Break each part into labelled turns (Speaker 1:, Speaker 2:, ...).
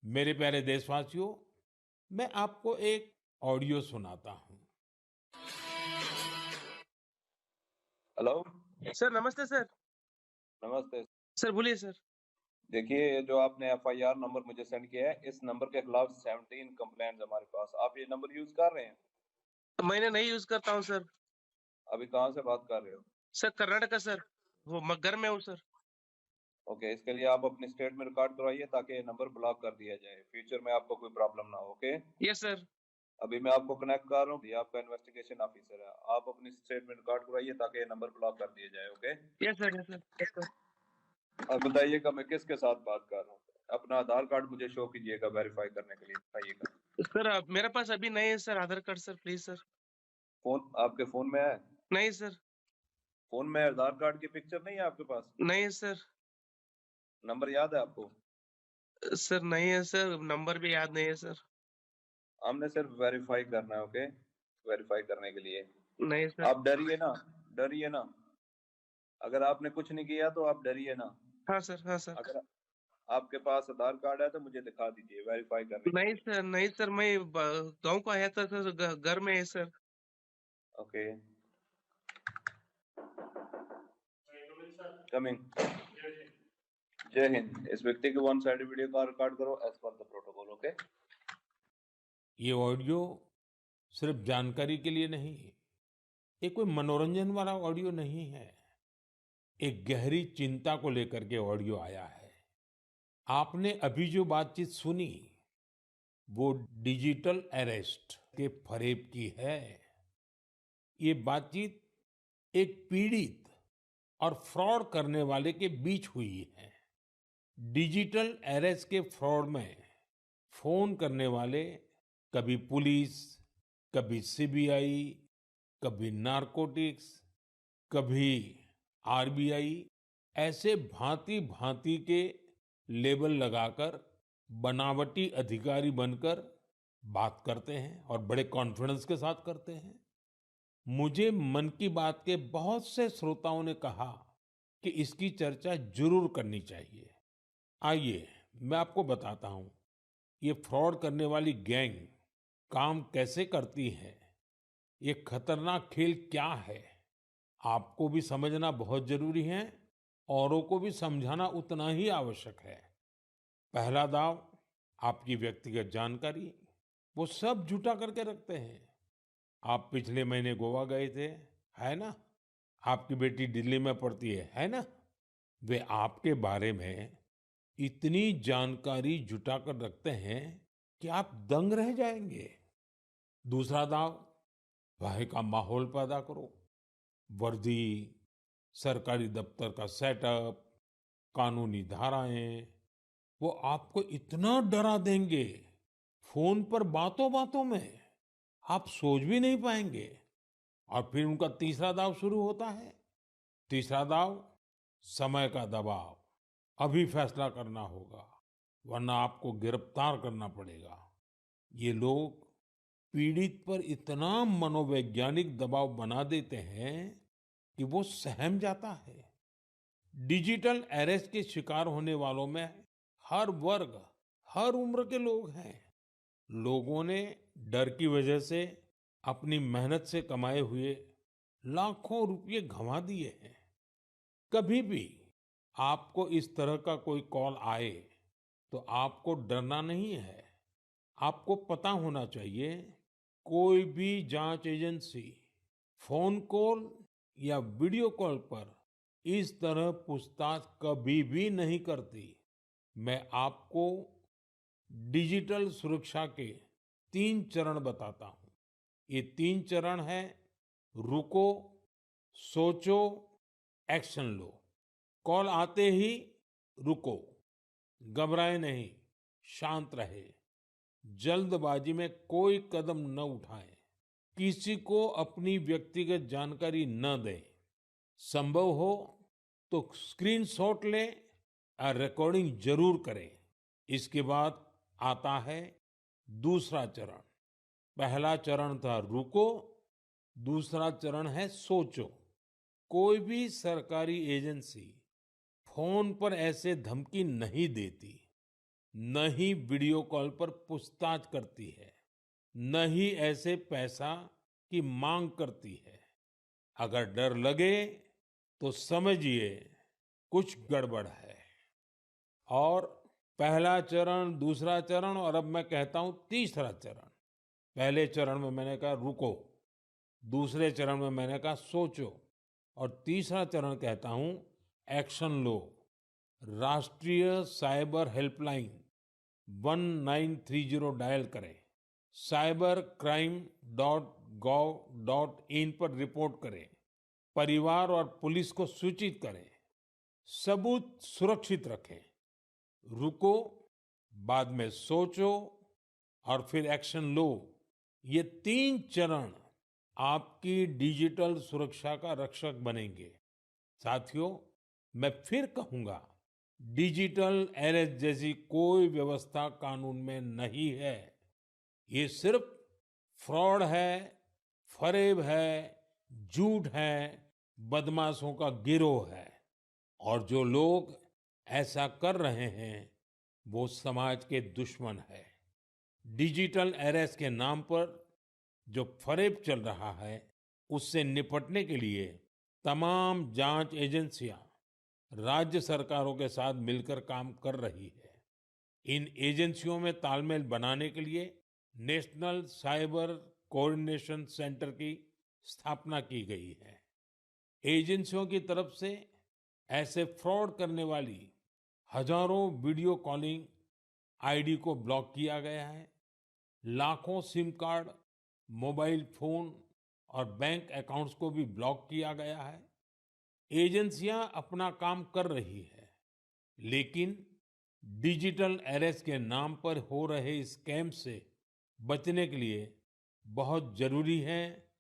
Speaker 1: मेरे प्यारे देशवासियों, मैं आपको एक ऑडियो सुनाता हूँ।
Speaker 2: हेलो।
Speaker 3: सर नमस्ते सर।
Speaker 2: नमस्ते।
Speaker 3: सर बोलिए सर।
Speaker 2: देखिए, ये जो आपने एफआईआर नंबर मुझे सेंड किया है, इस नंबर के खिलाफ 17 कंप्लेंट्स हमारे पास। आप ये नंबर यूज कर रहे हैं?
Speaker 3: मैंने नहीं यूज करता हूँ सर।
Speaker 2: अभी कहाँ से बात कर रहे हो?
Speaker 3: Sir Karnataka sir. वो घर में हूँ सर।
Speaker 2: ओके, इसके लिए आप अपनी स्टेट में रिकॉर्ड करवाइए ताकि ये नंबर ब्लॉक कर दिया जाए, फ्यूचर में आपको कोई प्रॉब्लम ना हो। Okay,
Speaker 3: yes sir.
Speaker 2: अभी मैं आपको कनेक्ट कर रहा हूँ, ये आपका इन्वेस्टिगेशन ऑफिसर है। आप अपनी स्टेट में रिकॉर्ड करवाइए ताकि ये नंबर ब्लॉक कर दिया जाए। Okay,
Speaker 3: yes sir, yes sir, yes sir.
Speaker 2: अब बताइएगा मैं किसके साथ बात कर रहा हूँ। अपना आधार कार्ड मुझे शो कीजिएगा वेरीफाई करने के लिए, बताइएगा।
Speaker 3: सर मेरे पास अभी नहीं है sir Aadhaar card sir, please sir.
Speaker 2: Phone आपके फोन में है?
Speaker 3: नहीं सर।
Speaker 2: फोन में आधार कार्ड की पिक्चर नहीं है आपके पास?
Speaker 3: नहीं है सर।
Speaker 2: नंबर याद है आपको?
Speaker 3: सर नहीं है सर, नंबर भी याद नहीं है सर।
Speaker 2: हमने सिर्फ वेरीफाई करना है। ओके, वेरीफाई करने के लिए
Speaker 3: नहीं सर।
Speaker 2: आप डरिए ना, डरिए ना। अगर आपने कुछ नहीं किया तो आप डरिए ना।
Speaker 3: हाँ सर, हाँ सर।
Speaker 2: अगर आपके पास आधार कार्ड है तो मुझे दिखा दीजिए वेरीफाई करने के
Speaker 3: नहीं
Speaker 2: लिए।
Speaker 3: सर, नहीं सर, मैं गांव को आया था सर, घर में है सर।
Speaker 2: Okay, coming. जय हिंद। इस व्यक्ति के वन साइड वीडियो का रिकॉर्ड करो एज पर द प्रोटोकॉल। ओके,
Speaker 1: ये ऑडियो सिर्फ जानकारी के लिए नहीं, ये कोई मनोरंजन वाला ऑडियो नहीं है। एक गहरी चिंता को लेकर के ऑडियो आया है। आपने अभी जो बातचीत सुनी, वो डिजिटल अरेस्ट के फरेब की है। ये बातचीत एक पीड़ित और फ्रॉड करने वाले के बीच हुई है। डिजिटल अरेस्ट के फ्रॉड में फोन करने वाले कभी पुलिस, कभी सीबीआई, कभी नारकोटिक्स, कभी आरबीआई, ऐसे भांति भांति के लेबल लगाकर बनावटी अधिकारी बनकर बात करते हैं और बड़े कॉन्फिडेंस के साथ करते हैं। मुझे मन की बात के बहुत से श्रोताओं ने कहा कि इसकी चर्चा जरूर करनी चाहिए। आइए, मैं आपको बताता हूं ये फ्रॉड करने वाली गैंग काम कैसे करती है, ये खतरनाक खेल क्या है। आपको भी समझना बहुत जरूरी है, औरों को भी समझाना उतना ही आवश्यक है। पहला दाव, आपकी व्यक्तिगत जानकारी, वो सब जुटा करके रखते हैं। आप पिछले महीने गोवा गए थे, है ना? आपकी बेटी दिल्ली में पढ़ती है ना? वे आपके बारे में इतनी जानकारी जुटाकर रखते हैं कि आप दंग रह जाएंगे। दूसरा दाव, वहाँ का माहौल पैदा करो। वर्दी, सरकारी दफ्तर का सेटअप, कानूनी धाराएं, वो आपको इतना डरा देंगे, फोन पर बातों बातों में आप सोच भी नहीं पाएंगे। और फिर उनका तीसरा दाव शुरू होता है। तीसरा दाव, समय का दबाव। अभी फैसला करना होगा, वरना आपको गिरफ्तार करना पड़ेगा। ये लोग पीड़ित पर इतना मनोवैज्ञानिक दबाव बना देते हैं कि वो सहम जाता है। डिजिटल अरेस्ट के शिकार होने वालों में हर वर्ग, हर उम्र के लोग हैं। लोगों ने डर की वजह से अपनी मेहनत से कमाए हुए लाखों रुपए गंवा दिए हैं। कभी भी आपको इस तरह का कोई कॉल आए तो आपको डरना नहीं है। आपको पता होना चाहिए, कोई भी जांच एजेंसी फोन कॉल या वीडियो कॉल पर इस तरह पूछताछ कभी भी नहीं करती। मैं आपको डिजिटल सुरक्षा के 3 चरण बताता हूं। ये 3 चरण है: रुको, सोचो, एक्शन लो। कॉल आते ही रुको, घबराए नहीं, शांत रहे, जल्दबाजी में कोई कदम न उठाएं, किसी को अपनी व्यक्तिगत जानकारी न दें। संभव हो तो स्क्रीनशॉट लें और रिकॉर्डिंग जरूर करें। इसके बाद आता है दूसरा चरण। पहला चरण था रुको, दूसरा चरण है सोचो। कोई भी सरकारी एजेंसी फोन पर ऐसे धमकी नहीं देती। न ही वीडियो कॉल पर पूछताछ करती है, न ही ऐसे पैसा की मांग करती है। अगर डर लगे तो समझिए कुछ गड़बड़ है। और पहला चरण, दूसरा चरण और अब मैं कहता हूं तीसरा चरण। पहले चरण में मैंने कहा रुको, दूसरे चरण में मैंने कहा सोचो, और तीसरा चरण कहता हूं एक्शन लो। राष्ट्रीय साइबर हेल्पलाइन 1930 डायल करें, cybercrime.gov.in पर रिपोर्ट करें, परिवार और पुलिस को सूचित करें, सबूत सुरक्षित रखें। रुको, बाद में सोचो और फिर एक्शन लो। ये 3 चरण आपकी डिजिटल सुरक्षा का रक्षक बनेंगे। साथियों, मैं फिर कहूंगा, डिजिटल अरेस्ट जैसी कोई व्यवस्था कानून में नहीं है। ये सिर्फ फ्रॉड है, फरेब है, झूठ है, बदमाशों का गिरोह है। और जो लोग ऐसा कर रहे हैं वो समाज के दुश्मन है। डिजिटल अरेस्ट के नाम पर जो फरेब चल रहा है उससे निपटने के लिए तमाम जांच एजेंसियां राज्य सरकारों के साथ मिलकर काम कर रही है। इन एजेंसियों में तालमेल बनाने के लिए नेशनल साइबर कोऑर्डिनेशन सेंटर की स्थापना की गई है। एजेंसियों की तरफ से ऐसे फ्रॉड करने वाली हजारों वीडियो कॉलिंग आईडी को ब्लॉक किया गया है। लाखों सिम कार्ड, मोबाइल फोन और बैंक अकाउंट्स को भी ब्लॉक किया गया है। एजेंसियां अपना काम कर रही है, लेकिन डिजिटल अरेस्ट के नाम पर हो रहे स्कैम से बचने के लिए बहुत जरूरी है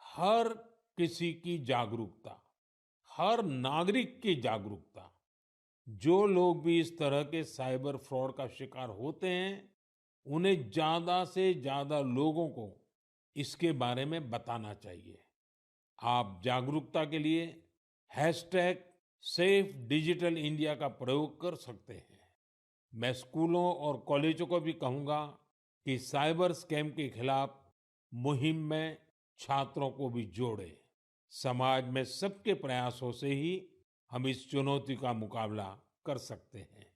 Speaker 1: हर किसी की जागरूकता, हर नागरिक की जागरूकता। जो लोग भी इस तरह के साइबर फ्रॉड का शिकार होते हैं, उन्हें ज्यादा से ज्यादा लोगों को इसके बारे में बताना चाहिए। आप जागरूकता के लिए हैशटैग सेफ डिजिटल इंडिया का प्रयोग कर सकते हैं। मैं स्कूलों और कॉलेजों को भी कहूंगा कि साइबर स्कैम के खिलाफ मुहिम में छात्रों को भी जोड़े। समाज में सबके प्रयासों से ही हम इस चुनौती का मुकाबला कर सकते हैं।